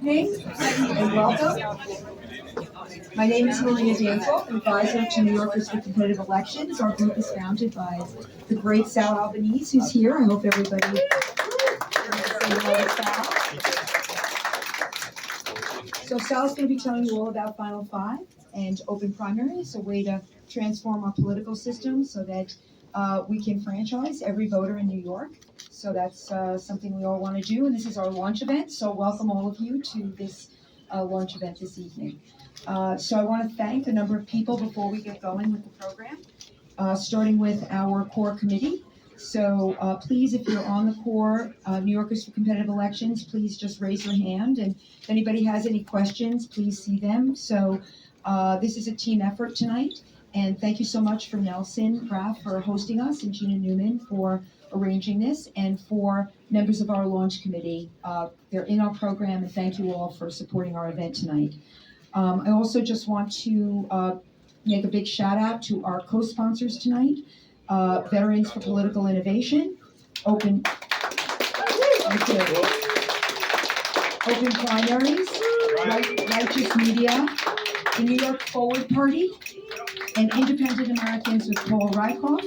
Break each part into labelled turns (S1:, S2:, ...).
S1: evening and welcome. My name is Maria Dankel, advisor to New Yorkers for Competitive Elections. Our group is founded by the great Sal Albanese, who's here. I hope everybody knows Sal. So Sal's going to be telling you all about Final Five and open primaries, a way to transform our political system so that we can franchise every voter in New York. So that's something we all want to do, and this is our launch event. So welcome all of you to this launch event this evening. So I want to thank a number of people before we get going with the program, starting with our core committee. So please, if you're on the core, New Yorkers for Competitive Elections, please just raise your hand. And if anybody has any questions, please see them. So this is a team effort tonight. And thank you so much for Nelson Graff for hosting us and Gina Newman for arranging this, and for members of our launch committee. They're in our program, and thank you all for supporting our event tonight. I also just want to make a big shout out to our co-sponsors tonight, Veterans for Political Innovation, Open Primaries, Righteous Media, the New York Forward Party, and Independent Americans with Paul Rykoff.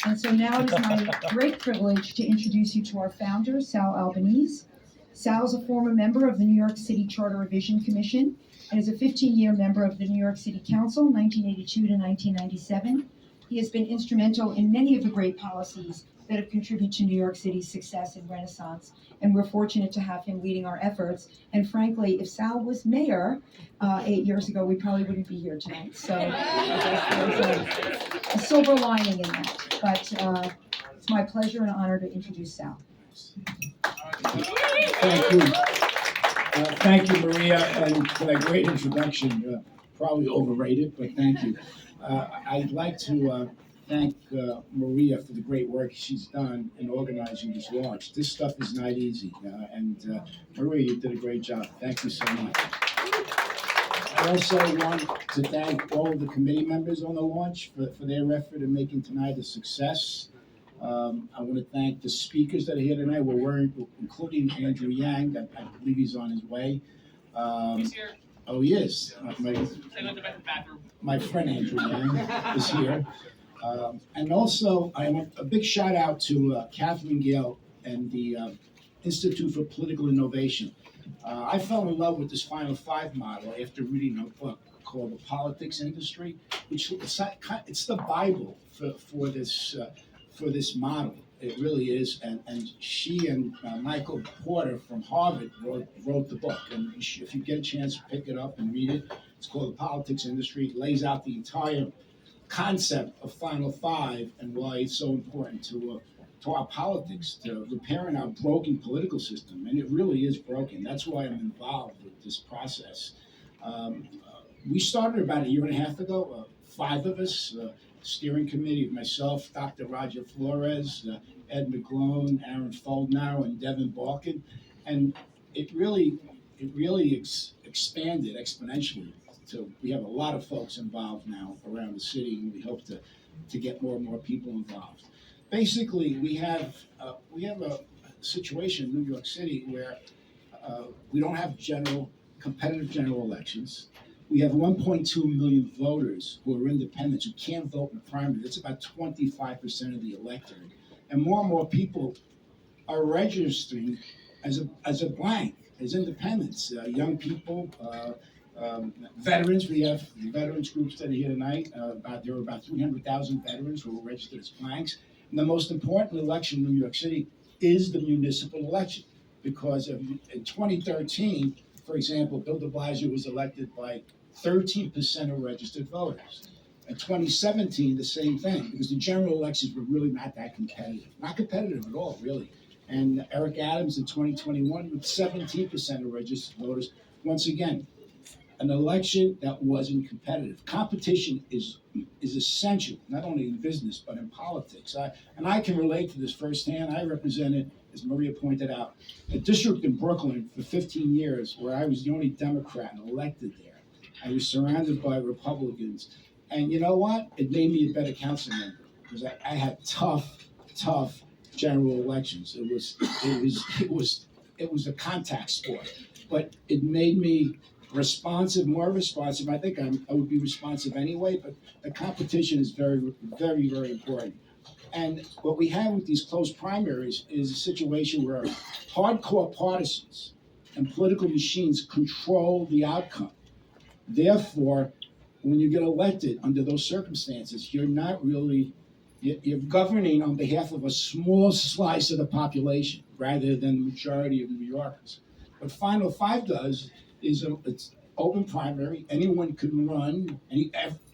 S1: And so now it is my great privilege to introduce you to our founder, Sal Albanese. Sal is a former member of the New York City Charter Revision Commission and is a 15-year member of the New York City Council, 1982 to 1997. He has been instrumental in many of the great policies that have contributed to New York City's success and renaissance, and we're fortunate to have him leading our efforts. And frankly, if Sal was mayor 8 years ago, we probably wouldn't be here tonight. So there's a silver lining in that. But it's my pleasure and honor to introduce Sal.
S2: Thank you. Thank you, Maria, and for that great introduction. Probably overrated, but thank you. I'd like to thank Maria for the great work she's done in organizing this launch. This stuff is not easy, and Maria, you did a great job. Thank you so much. I also want to thank all of the committee members on the launch for their effort in making tonight a success. I want to thank the speakers that are here tonight. Including andrewyang. I believe he's on his way.
S3: He's here.
S2: Oh, he is. My friend andrewyang is here. And also, I want a big shout out to Catherine Gale and the Institute for Political Innovation. I fell in love with this Final Five model after reading a book called The Politics Industry, which it's the Bible for this model. It really is. And she and Michael Porter from Harvard wrote the book. And if you get a chance, pick it up and read it. It's called The Politics Industry. It lays out the entire concept of Final Five and why it's so important to our politics, to repairing our broken political system. And it really is broken. That's why I'm involved with this process. We started about a year and a half ago, 5 of us, steering committee, myself, Dr. Roger Flores, Ed McGlone, Aaron Foldnow, and Devin Balkin. And it really expanded exponentially. So we have a lot of folks involved now around the city, and we hope to get more and more people involved. Basically, we have a situation in New York City where we don't have competitive general elections. We have 1.2 million voters who are independents who can't vote in the primary. That's about 25% of the electorate. And more people are registering as a blank, as independents, young people, veterans. We have the veterans groups that are here tonight. There are about 300,000 veterans who are registered as blanks. And the most important election in New York City is the municipal election, because in 2013, for example, Bill de Blasio was elected by 13% of registered voters. In 2017, the same thing, because the general elections were really not that competitive. Not competitive at all, really. And Eric Adams in 2021 with 17% of registered voters. Once again, an election that wasn't competitive. Competition is essential, not only in business, but in politics. And I can relate to this firsthand. I represented, as Maria pointed out, a district in Brooklyn for 15 years where I was the only Democrat elected there. I was surrounded by Republicans. And you know what? It made me a better council member, because I had tough general elections. It was a contact sport. but it made me more responsive. I think I would be responsive anyway, but the competition is very, very, very important. And what we have with these closed primaries is a situation where hardcore partisans and political machines control the outcome. Therefore, when you get elected under those circumstances, you're not really, you're governing on behalf of a small slice of the population rather than the majority of New Yorkers. What Final Five does is it's open primary. Anyone can run.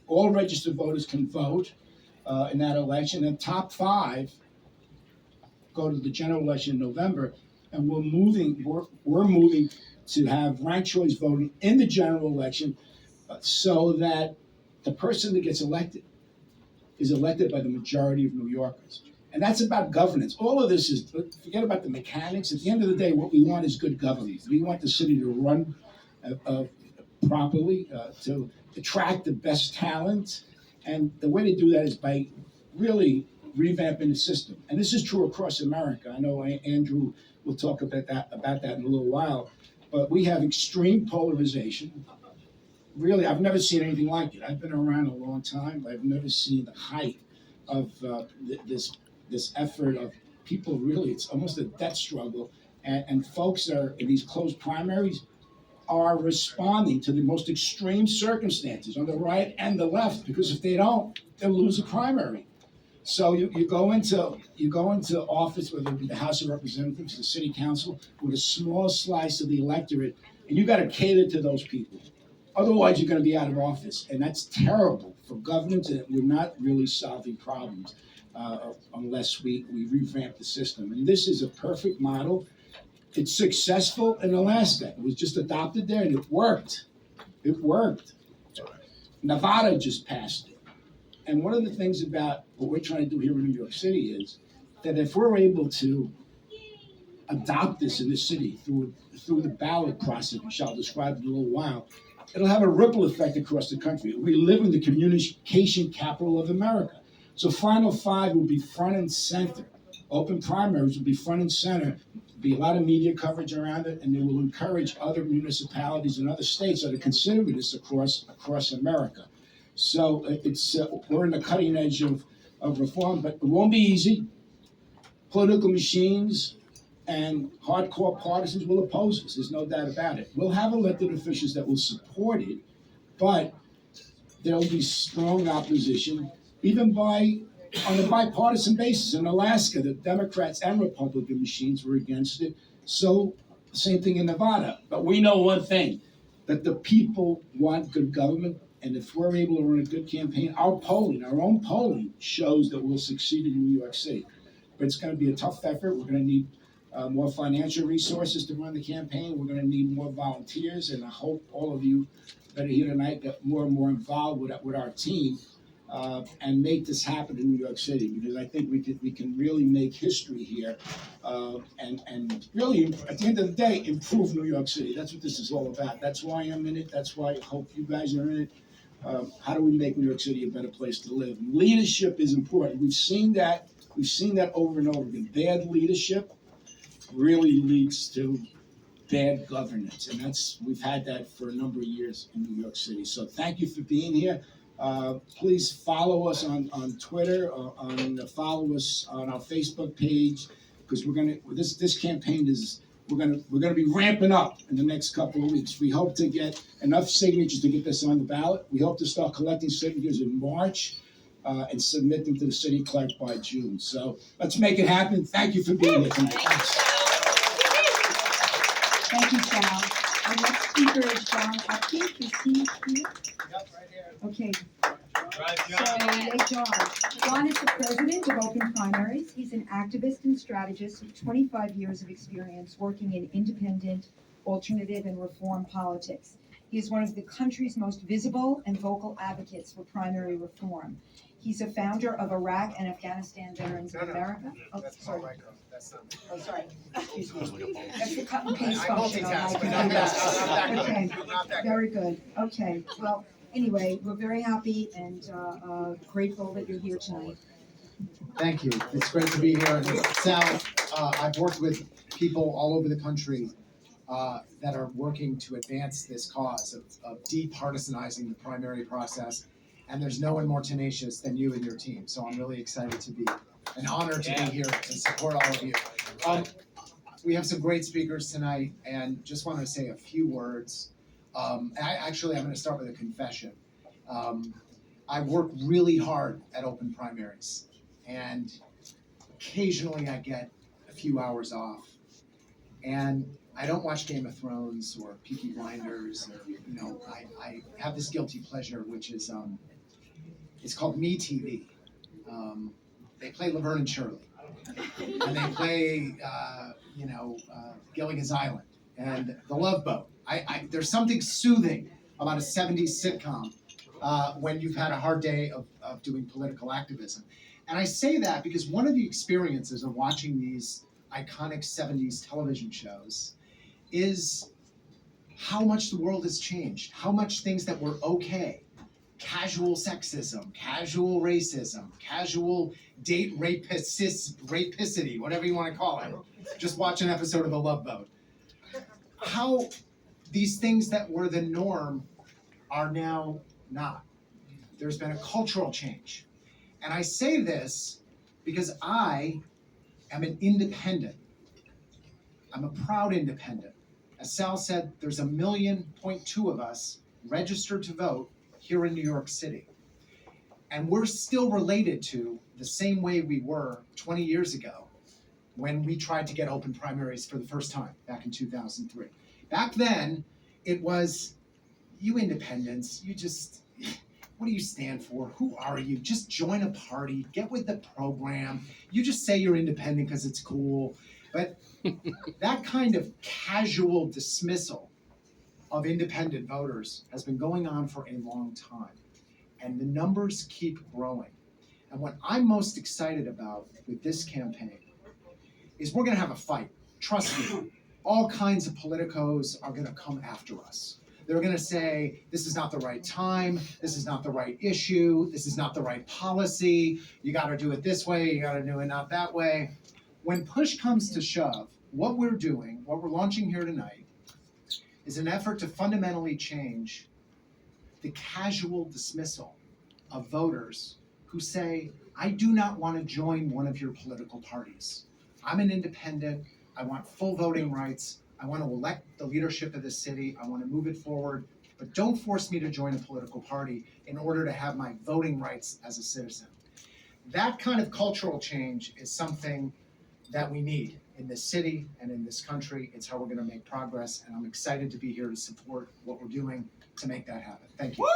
S2: All registered voters can vote in that election. And top five go to the general election in November. And we're moving to have ranked choice voting in the general election so that the person that gets elected is elected by the majority of New Yorkers. And that's about governance. All of this is, forget about the mechanics. At the end of the day, what we want is good governance. We want the city to run properly, to attract the best talent. And the way to do that is by really revamping the system. And this is true across America. I know Andrew will talk about that in a little while. But we have extreme polarization. Really, I've never seen anything like it. I've been around a long time. I've never seen the height of this effort of people. Really, it's almost a death struggle, and folks are in these closed primaries are responding to the most extreme circumstances on the right and the left, because if they don't, they'll lose a primary. So you go into office, whether it be the House of Representatives, the City Council, with a small slice of the electorate, and you got to cater to those people. Otherwise, you're going to be out of office, and that's terrible for governance, and we're not really solving problems unless we revamp the system. And this is a perfect model. It's successful in Alaska. It was just adopted there, and it worked. It worked. Nevada just passed it. And one of the things about what we're trying to do here in New York City is that if we're able to adopt this in the city through the ballot process, which I'll describe in a little while, it'll have a ripple effect across the country. We live in the communication capital of America. So Final Five will be front and center. Open primaries will be front and center. There'll be a lot of media coverage around it, and they will encourage other municipalities and other states that are considering this across America. So we're in the cutting edge of reform, but it won't be easy. Political machines and hardcore partisans will oppose us. There's no doubt about it. We'll have elected officials that will support it, but there'll be strong opposition, even on a bipartisan basis. In Alaska, the Democrats and Republican machines were against it. So, same thing in Nevada. But we know one thing, that the people want good government. And if we're able to run a good campaign, our own polling shows that we'll succeed in New York City. But it's going to be a tough effort. We're going to need more financial resources to run the campaign. We're going to need more volunteers. And I hope all of you that are here tonight get more and more involved with our team and make this happen in New York City. Because I think we can really make history here and really, at the end of the day, improve New York City. That's what this is all about. That's why I'm in it. That's why I hope you guys are in it. How do we make New York City a better place to live? Leadership is important. We've seen that over and over again. Bad leadership really leads to bad governance, and we've had that for a number of years in New York City. So thank you for being here. Please follow us on Twitter, follow us on our Facebook page, because this campaign is. We're gonna be ramping up in the next couple of weeks. We hope to get enough signatures to get this on the ballot. We hope to start collecting signatures in March and submit them to the city clerk by June. So let's make it happen. Thank you for being here tonight. Thanks.
S1: Thank you, Sal. Our next speaker is John Hopkins. Is he here?
S3: Yep, right here.
S1: Okay.
S3: Right,
S1: John is the president of Open Primaries. He's an activist and strategist with 25 years of experience working in independent, alternative, and reform politics. He is one of the country's most visible and vocal advocates for primary reform. He's a founder of Iraq and Afghanistan Veterans of America. Oh,
S3: That's
S1: sorry.
S3: my microphone. That's not me.
S1: Oh, sorry. Excuse me. That's the cut and paste
S3: I
S1: function on my
S3: multitask, but
S1: computer.
S3: not that good.
S1: Okay,
S3: I'm not that good.
S1: very good. Okay, well, anyway, we're very happy and grateful that you're here tonight.
S4: Thank you. It's great to be here. Sal, I've worked with people all over the country that are working to advance this cause of departisanizing the primary process. And there's no one more tenacious than you and your team. So I'm really excited to be, an honor to be here to support all of you. We have some great speakers tonight, and just wanted to say a few words. I'm going to start with a confession. I work really hard at open primaries, and occasionally I get a few hours off. And I don't watch Game of Thrones or Peaky Blinders, or I have this guilty pleasure, which is it's called Me TV. They play Laverne and Shirley, and they play Gilligan's Island and The Love Boat. There's something soothing about a '70s sitcom when you've had a hard day of doing political activism. And I say that because one of the experiences of watching these iconic '70s television shows is how much the world has changed, how much things that were okay, casual sexism, casual racism, casual date rapicity, whatever you want to call it. Just watch an episode of The Love Boat. How these things that were the norm are now not. There's been a cultural change. And I say this because I am an independent. I'm a proud independent. As Sal said, there's 1.2 million of us registered to vote here in New York City. And we're still related to the same way we were 20 years ago when we tried to get open primaries for the first time back in 2003. Back then, it was, you independents, what do you stand for? Who are you? Just join a party, get with the program. You just say you're independent because it's cool. But that kind of casual dismissal of independent voters has been going on for a long time. And the numbers keep growing. And what I'm most excited about with this campaign is we're gonna have a fight. Trust me, all kinds of politicos are gonna come after us. They're gonna say, this is not the right time, this is not the right issue, this is not the right policy, you gotta do it this way, you gotta do it not that way. When push comes to shove, what we're doing, what we're launching here tonight, is an effort to fundamentally change the casual dismissal of voters who say, I do not want to join one of your political parties. I'm an independent, I want full voting rights, I want to elect the leadership of the city, I want to move it forward, but don't force me to join a political party in order to have my voting rights as a citizen. That kind of cultural change is something that we need in this city and in this country. It's how we're going to make progress, and I'm excited to be here to support what we're doing to make that happen. Thank you.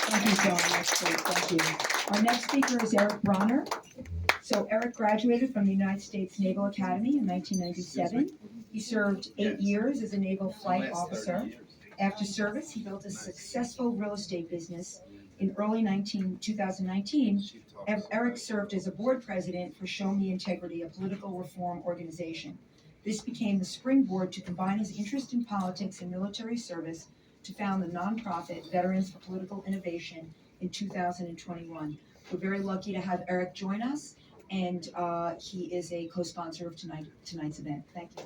S1: Thank you, John. That's great. Thank you. Our next speaker is Eric Bronner. So Eric graduated from the United States Naval Academy in 1997. He served 8 years as a naval flight officer. After service, he built a successful real estate business. In early 2019, Eric served as a board president for Show Me Integrity, a political reform organization. This became the springboard to combine his interest in politics and military service to found the nonprofit Veterans for Political Innovation in 2021. We're very lucky to have Eric join us, and he is a co-sponsor of tonight's event. Thank you.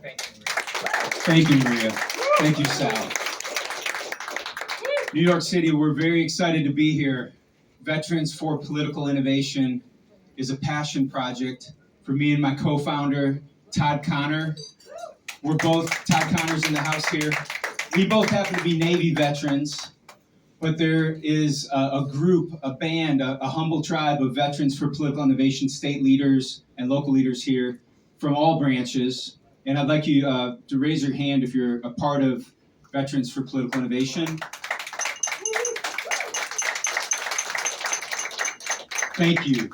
S5: Thank you, Maria. Thank you, Sal. New York City, we're very excited to be here. Veterans for Political Innovation is a passion project for me and my co-founder, Todd Connor. Todd Connor's in the house here. We both happen to be Navy veterans, but there is a group, a band, a humble tribe of Veterans for Political Innovation state leaders and local leaders here from all branches. And I'd like you to raise your hand if you're a part of Veterans for Political Innovation. Thank you.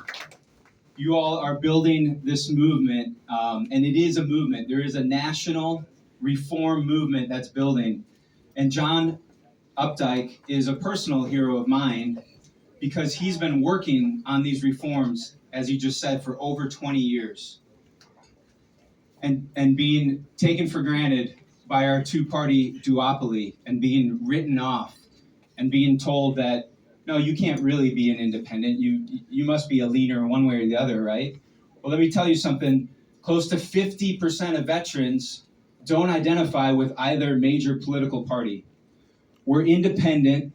S5: You all are building this movement, and it is a movement. There is a national reform movement that's building. And John Updike is a personal hero of mine because he's been working on these reforms, as he just said, for over 20 years. And being taken for granted by our two-party duopoly and being written off and being told that, no, you can't really be an independent. You must be a leaner one way or the other, right? Well, let me tell you something. Close to 50% of veterans don't identify with either major political party. We're independent,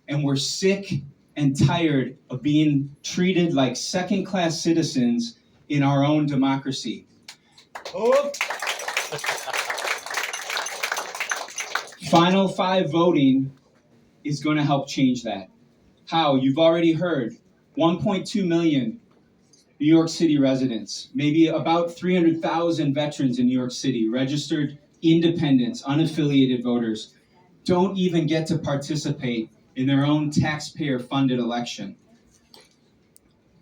S5: and we're sick and tired of being treated like second-class citizens in our own democracy. Final Five voting is going to help change that. How? You've already heard. 1.2 million New York City residents, maybe about 300,000 veterans in New York City, registered independents, unaffiliated voters, don't even get to participate in their own taxpayer-funded election.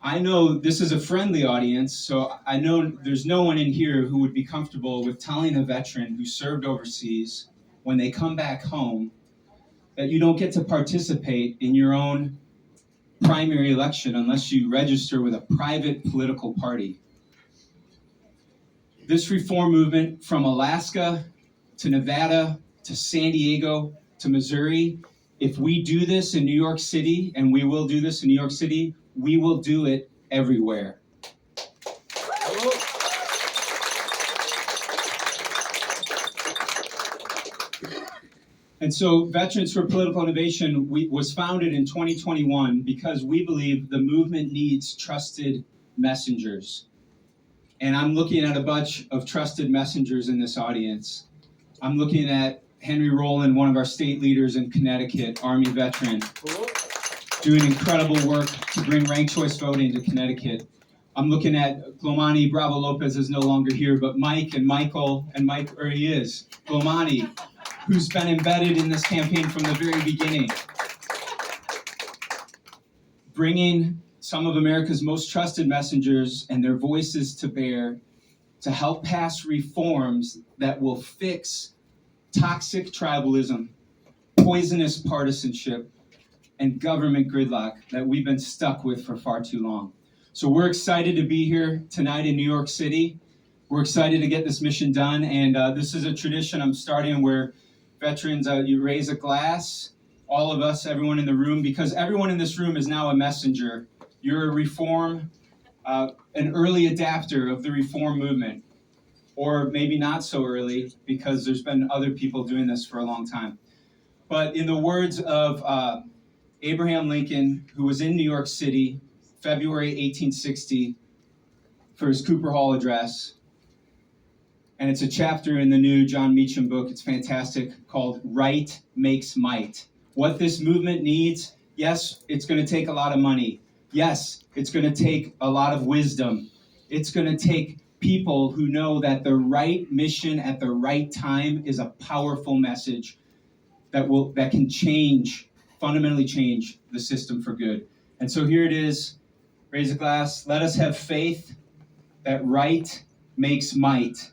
S5: I know this is a friendly audience, so I know there's no one in here who would be comfortable with telling a veteran who served overseas, when they come back home, that you don't get to participate in your own primary election unless you register with a private political party. This reform movement, from Alaska to Nevada to San Diego to Missouri, if we do this in New York City, and we will do this in New York City, we will do it everywhere. And so Veterans for Political Innovation was founded in 2021 because we believe the movement needs trusted messengers. And I'm looking at a bunch of trusted messengers in this audience. I'm looking at Henry Rowland, one of our state leaders in Connecticut, Army veteran, doing incredible work to bring ranked choice voting to Connecticut. I'm looking at Glomani Bravo Lopez is no longer here, but Mike and Michael, and Mike, or he is, Glomani, who's been embedded in this campaign from the very beginning, bringing some of America's most trusted messengers and their voices to bear to help pass reforms that will fix toxic tribalism, poisonous partisanship, and government gridlock that we've been stuck with for far too long. So we're excited to be here tonight in New York City. We're excited to get this mission done, and this is a tradition I'm starting where veterans, you raise a glass, all of us, everyone in the room, because everyone in this room is now a messenger. You're a reform, an early adapter of the reform movement, or maybe not so early because there's been other people doing this for a long time. But in the words of Abraham Lincoln, who was in New York City, February 1860, for his Cooper Hall address, and it's a chapter in the new John Meacham book, it's fantastic, called Right Makes Might. What this movement needs, yes, it's going to take a lot of money. Yes, it's going to take a lot of wisdom. It's going to take people who know that the right mission at the right time is a powerful message that can change, fundamentally change the system for good. And so here it is, raise a glass. Let us have faith that right makes might.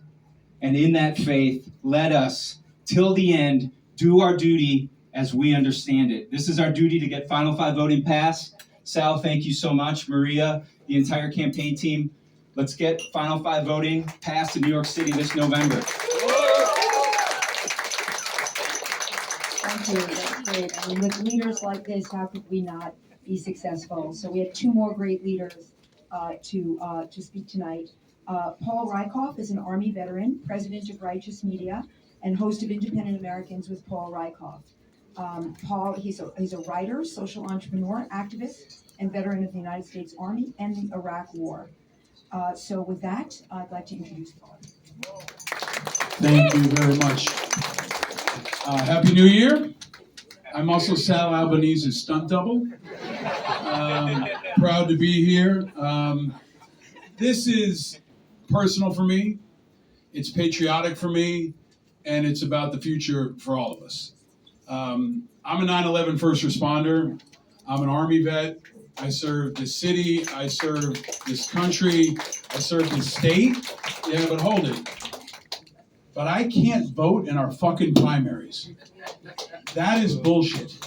S5: And in that faith, let us, till the end, do our duty as we understand it. This is our duty to get Final Five voting passed. Sal, thank you so much. Maria, the entire campaign team. Let's get Final Five voting passed in New York City this November.
S1: Thank you, that's great. I mean, with leaders like this, how could we not be successful? So we have two more great leaders to speak tonight. Paul Rykoff is an Army veteran, president of Righteous Media, and host of Independent Americans with Paul Rykoff. Paul, he's a writer, social entrepreneur, activist, and veteran of the United States Army and the Iraq War. So with that, I'd like to introduce Paul.
S6: Thank you very much. Happy New Year. I'm also Sal Albanese's stunt double. Proud to be here. This is personal for me, it's patriotic for me, and it's about the future for all of us. I'm a 9/11 first responder. I'm an Army vet. I served this city, I served this country, I served this state. Yeah, but hold it. But I can't vote in our fucking primaries. That is bullshit.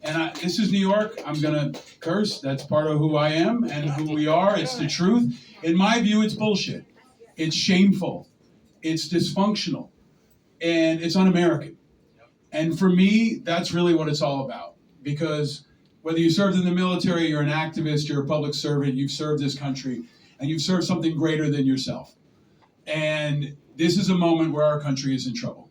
S6: And this is New York. I'm gonna curse. That's part of who I am and who we are. It's the truth. In my view, it's bullshit. It's shameful. It's dysfunctional. And it's un-American. And for me, that's really what it's all about. Because whether you served in the military, you're an activist, you're a public servant, you've served this country, and you've served something greater than yourself. And this is a moment where our country is in trouble.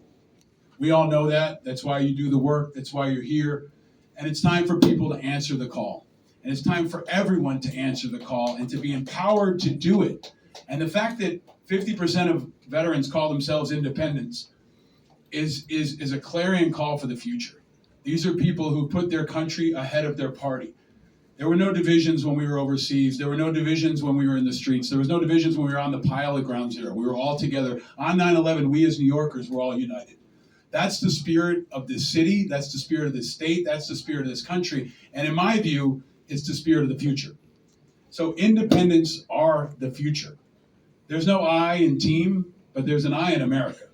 S6: We all know that. That's why you do the work. That's why you're here. And it's time for people to answer the call. And it's time for everyone to answer the call and to be empowered to do it. And the fact that 50% of veterans call themselves independents is a clarion call for the future. These are people who put their country ahead of their party. There were no divisions when we were overseas. There were no divisions when we were in the streets. There was no divisions when we were on the pile at Ground Zero. We were all together. On 9/11, we as New Yorkers were all united. That's the spirit of this city. That's the spirit of this state. That's the spirit of this country. And in my view, it's the spirit of the future. So independents are the future. There's no I in team, but there's an I in America.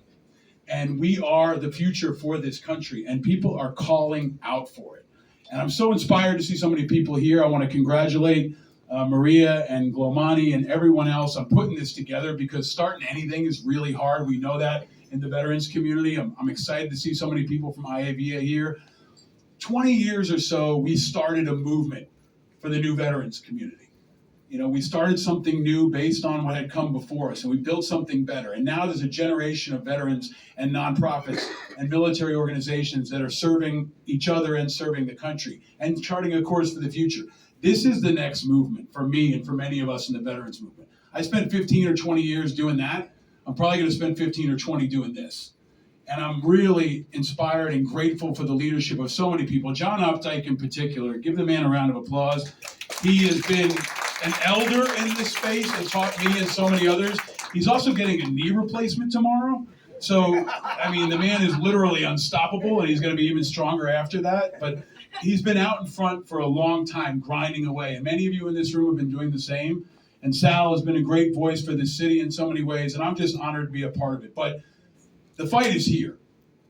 S6: And we are the future for this country, and people are calling out for it. And I'm so inspired to see so many people here. I want to congratulate Maria and Glomani and everyone else on putting this together, because starting anything is really hard. We know that in the veterans community. I'm excited to see so many people from IAVA here. 20 years or so, we started a movement for the new veterans community. You know, we started something new based on what had come before us, and we built something better. And now there's a generation of veterans and nonprofits and military organizations that are serving each other and serving the country and charting a course for the future. This is the next movement for me and for many of us in the veterans movement. I spent 15 or 20 years doing that. I'm probably going to spend 15 or 20 doing this. And I'm really inspired and grateful for the leadership of so many people. John Updike in particular, give the man a round of applause. He has been an elder in this space and taught me and so many others. He's also getting a knee replacement tomorrow. So, I mean, the man is literally unstoppable, and he's going to be even stronger after that. But he's been out in front for a long time, grinding away. And many of you in this room have been doing the same. And Sal has been a great voice for this city in so many ways, and I'm just honored to be a part of it. But the fight is here.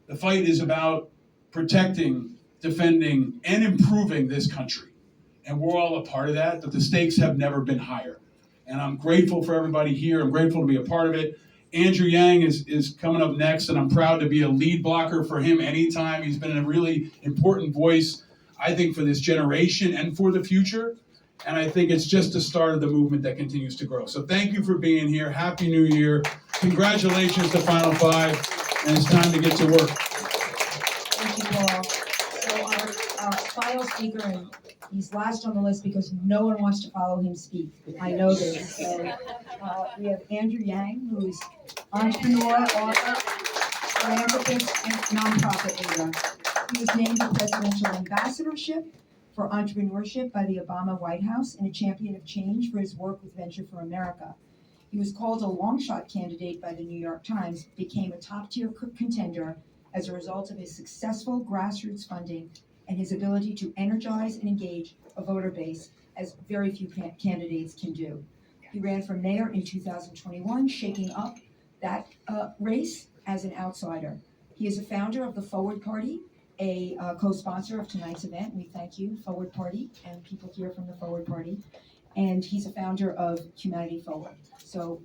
S6: The fight is about protecting, defending, and improving this country. And we're all a part of that, but the stakes have never been higher. And I'm grateful for everybody here. I'm grateful to be a part of it. Andrewyang is coming up next, and I'm proud to be a lead blocker for him anytime. He's been a really important voice, I think, for this generation and for the future. And I think it's just the start of the movement that continues to grow. So thank you for being here. Happy New Year. Congratulations to Final Five. And it's time to get to work.
S1: Thank you, Paul. So our final speaker, and he's last on the list because no one wants to follow him speak. I know this. So we have Andrewyang, who is entrepreneur, author, philanthropist, and nonprofit leader. He was named the Presidential Ambassadorship for Entrepreneurship by the Obama White House and a champion of change for his work with Venture for America. He was called a long shot candidate by the New York Times, became a top-tier contender as a result of his successful grassroots funding and his ability to energize and engage a voter base as very few candidates can do. He ran for mayor in 2021, shaking up that race as an outsider. He is a founder of the Forward Party, a co-sponsor of tonight's event. We thank you, Forward Party, and people here from the Forward Party. And he's a founder of Humanity Forward. So,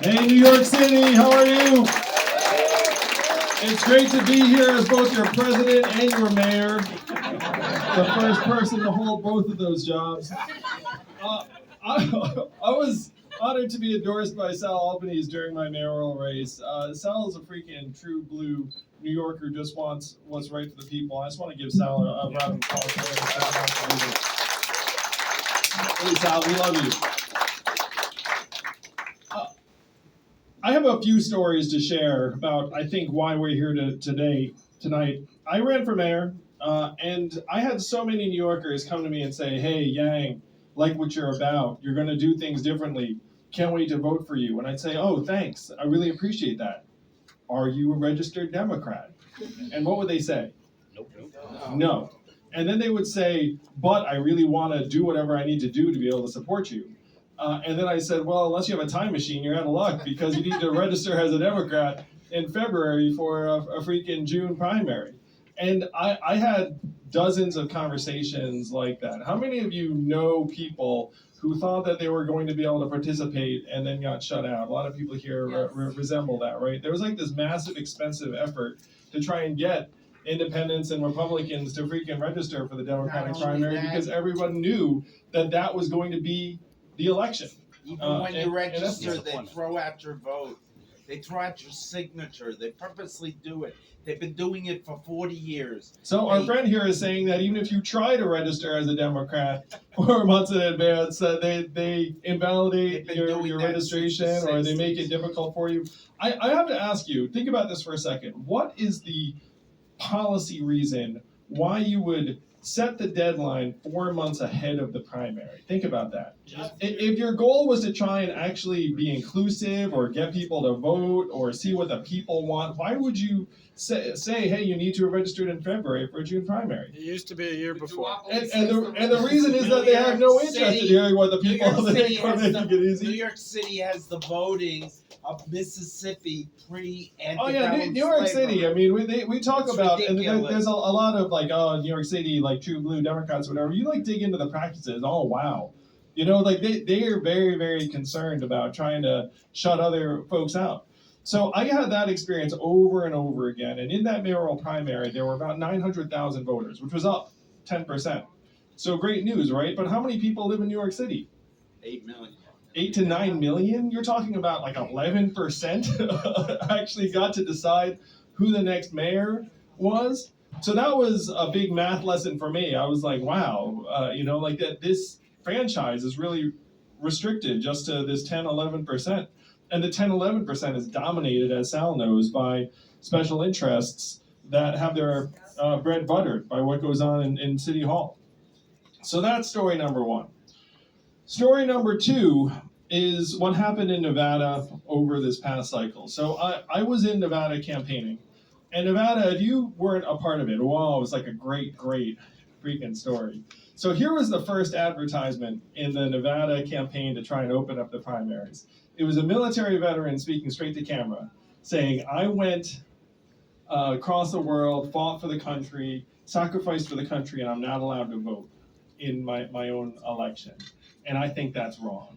S7: hey, New York City, how are you? It's great to be here as both your president and your mayor. The first person to hold both of those jobs. I was honored to be endorsed by Sal Albanese during my mayoral race. Sal is a freaking true blue New Yorker who just wants what's right for the people. I just want to give Sal a round of applause for it. Hey Sal, we love you. I have a few stories to share about, I think, why we're here tonight. I ran for mayor, and I had so many New Yorkers come to me and say, hey, Yang, like what you're about. You're going to do things differently. Can't wait to vote for you. And I'd say, oh, thanks. I really appreciate that. Are you a registered Democrat? And what would they say? Nope. No. And then they would say, but I really want to do whatever I need to do to be able to support you. And then I said, well, unless you have a time machine, you're out of luck because you need to register as a Democrat in February for a freaking June primary. And I had dozens of conversations like that. How many of you know people who thought that they were going to be able to participate and then got shut out? A lot of people here resemble that, right? There was like this massive, expensive effort to try and get independents and Republicans to freaking register for the Democratic primary because everyone knew that that was going to be the election.
S8: Even when you
S7: and that's
S8: register, they
S7: disappointing.
S8: throw out your vote. They throw out your signature. They purposely do it. They've been doing it for 40 years.
S7: So our friend here is saying that even if you try to register as a Democrat 4 months in advance, they invalidate
S8: They've been
S7: your
S8: doing that
S7: registration
S8: since the
S7: or they make
S8: 60s.
S7: it difficult for you. I have to ask you, think about this for a second. What is the policy reason why you would set the deadline 4 months ahead of the primary? Think about that. If your goal was to try and actually be inclusive or get people to vote or see what the people want, why would you say hey, you need to have registered in February for a June primary?
S3: It used to be a year before.
S7: And the reason is that they have no interest in hearing what the
S8: New
S7: people
S8: York
S7: think
S8: City
S7: are
S8: has
S7: making it
S8: New
S7: easy.
S8: York City has the voting of Mississippi pre-antebellum
S7: Oh yeah, New York City.
S8: slavery.
S7: I mean, we talk
S8: It's
S7: about, and
S8: ridiculous.
S7: there's a lot of like, oh, New York City, like true blue Democrats, or whatever. You like dig into the practices. Oh wow, you know, like they are very, very concerned about trying to shut other folks out. So I had that experience over and over again, and in that mayoral primary, there were about 900,000 voters, which was up 10%. So great news, right? But how many people live in New York City?
S8: 8 million.
S7: 8 to 9 million. You're talking about like 11% actually got to decide who the next mayor was. So that was a big math lesson for me. I was like, wow, you know, like that this franchise is really restricted just to this 10, 11%. And the 10, 11% is dominated, as Sal knows, by special interests that have their bread buttered by what goes on in City Hall. So that's story number one. Story number two is what happened in Nevada over this past cycle. So I was in Nevada campaigning. And Nevada, if you weren't a part of it, wow, it was like a great, great freaking story. So here was the first advertisement in the Nevada campaign to try and open up the primaries. It was a military veteran speaking straight to camera, saying, I went across the world, fought for the country, sacrificed for the country, and I'm not allowed to vote in my own election. And I think that's wrong.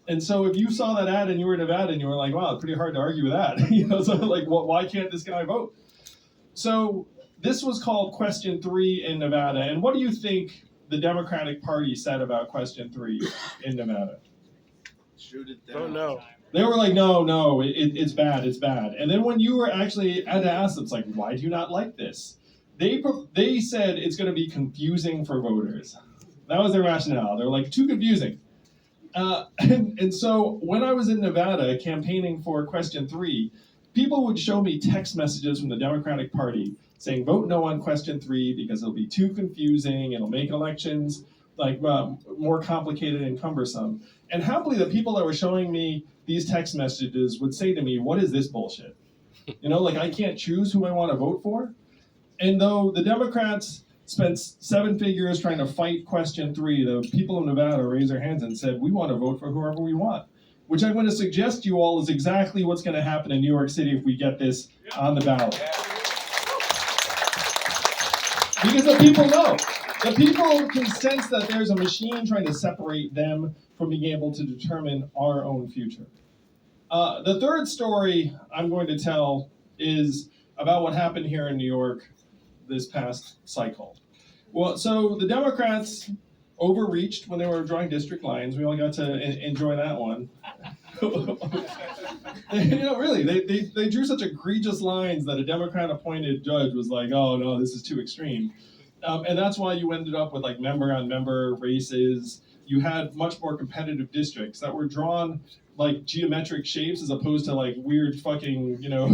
S7: And so if you saw that ad and you were in Nevada and you were like, wow, it's pretty hard to argue with that. You know, so like, why can't this guy vote? So this was called Question 3 in Nevada. And what do you think the Democratic Party said about Question 3 in Nevada?
S8: Shoot it
S3: Oh
S8: down.
S3: no.
S7: They were like, no, it's bad, it's bad. And then when you were actually had to ask them, it's like, why do you not like this? They said it's going to be confusing for voters. That was their rationale. They're like, too confusing. And so when I was in Nevada campaigning for Question 3, people would show me text messages from the Democratic Party saying, vote no on Question 3 because it'll be too confusing, it'll make elections like more complicated and cumbersome. And happily, the people that were showing me these text messages would say to me, what is this bullshit? You know, like I can't choose who I want to vote for. And though the Democrats spent 7 figures trying to fight Question 3, the people of Nevada raised their hands and said, we want to vote for whoever we want. Which I'm going to suggest to you all is exactly what's going to happen in New York City if we get this on the ballot. Because the people know. The people can sense that there's a machine trying to separate them from being able to determine our own future. The third story I'm going to tell is about what happened here in New York this past cycle. Well, so the Democrats overreached when they were drawing district lines. We all got to enjoy that one. You know, really, they drew such egregious lines that a Democrat-appointed judge was like, oh no, this is too extreme. And that's why you ended up with like member-on-member races. You had much more competitive districts that were drawn like geometric shapes as opposed to like weird fucking, you know,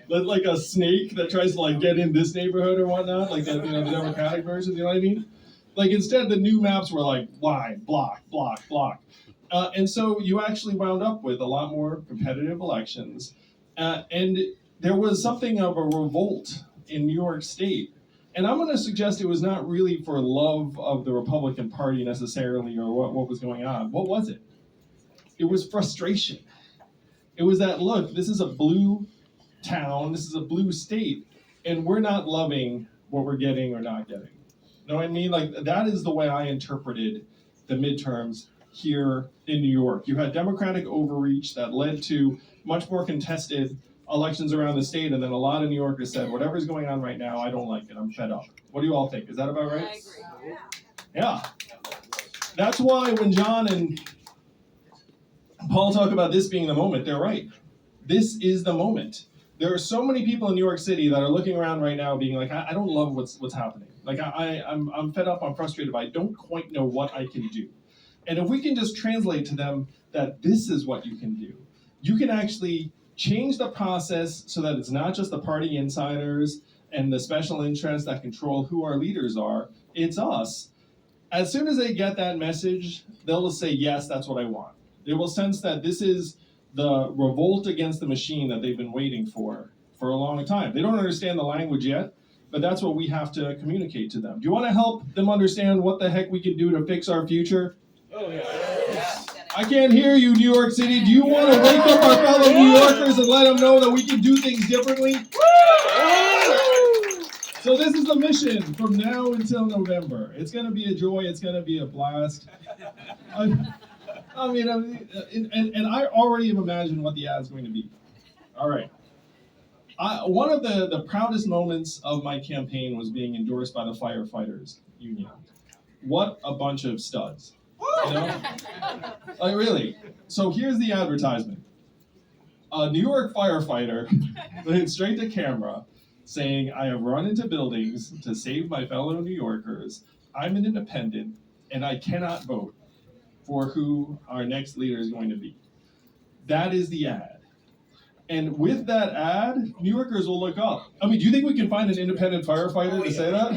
S7: like a snake that tries to like get in this neighborhood or whatnot, like the, you know, the Democratic version. You know what I mean? Like instead, the new maps were like line, block, block, block. And so you actually wound up with a lot more competitive elections. And there was something of a revolt in New York State. And I'm going to suggest it was not really for love of the Republican Party necessarily or what was going on. What was it? It was frustration. It was that, look, this is a blue town, this is a blue state, and we're not loving what we're getting or not getting. You know what I mean? Like, that is the way I interpreted the midterms here in New York. You had Democratic overreach that led to much more contested elections around the state, and then a lot of New Yorkers said, whatever's going on right now, I don't like it, I'm fed up. What do you all think? Is that about right?
S9: I agree.
S7: Yeah. That's why when John and Paul talk about this being the moment, they're right. This is the moment. There are so many people in New York City that are looking around right now being like, I don't love what's happening. Like I'm fed up, I'm frustrated, but I don't quite know what I can do. And if we can just translate to them that this is what you can do, you can actually change the process so that it's not just the party insiders and the special interests that control who our leaders are, it's us. As soon as they get that message, they'll say, yes, that's what I want. They will sense that this is the revolt against the machine that they've been waiting for a long time. They don't understand the language yet, but that's what we have to communicate to them. Do you want to help them understand what the heck we can do to fix our future? Oh, yeah. I can't hear you, New York City. Do you want to wake up our fellow New Yorkers and let them know that we can do things differently? So this is the mission from now until November. It's going to be a joy. It's going to be a blast. And I already have imagined what the ad's going to be. All right. One of the proudest moments of my campaign was being endorsed by the firefighters union. What a bunch of studs. You know? Like really. So here's the advertisement. A New York firefighter went straight to camera saying, I have run into buildings to save my fellow New Yorkers. I'm an independent and I cannot vote for who our next leader is going to be. That is the ad. And with that ad, New Yorkers will look up. I mean, do you think we can find an independent firefighter to say that?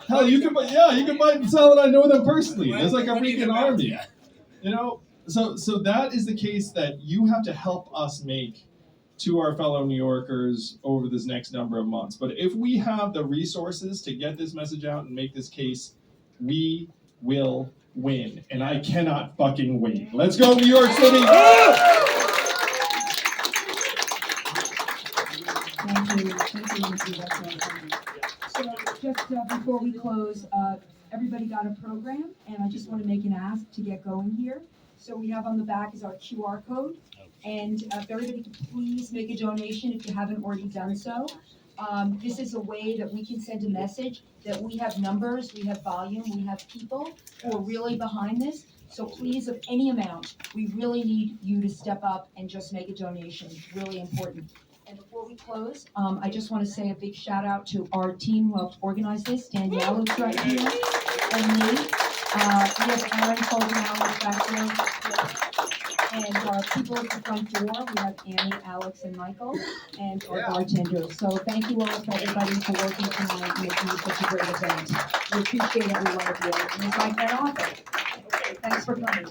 S7: Hell, you can buy and sell it. I know them personally. There's like a freaking army. You know? So that is the case that you have to help us make to our fellow New Yorkers over this next number of months. But if we have the resources to get this message out and make this case, we will win. And I cannot fucking wait. Let's go, New York City!
S1: Thank you. Thank you. That's all. So just before we close, everybody got a program, and I just want to make an ask to get going here. So we have on the back is our QR code, and if everybody could please make a donation if you haven't already done so. This is a way that we can send a message that we have numbers, we have volume, we have people who are really behind this. So please, of any amount, we really need you to step up and just make a donation. It's really important. And before we close, I just want to say a big shout out to our team who helped organize this. Danielle, who's right here, and me. We have Aaron folding hours back there. And our people at the front door, we have Annie, Alex, and Michael, and our bartenders. So thank you all for everybody for working tonight and making this such a great event. We appreciate every one of you. And it's like that often. Thanks for coming.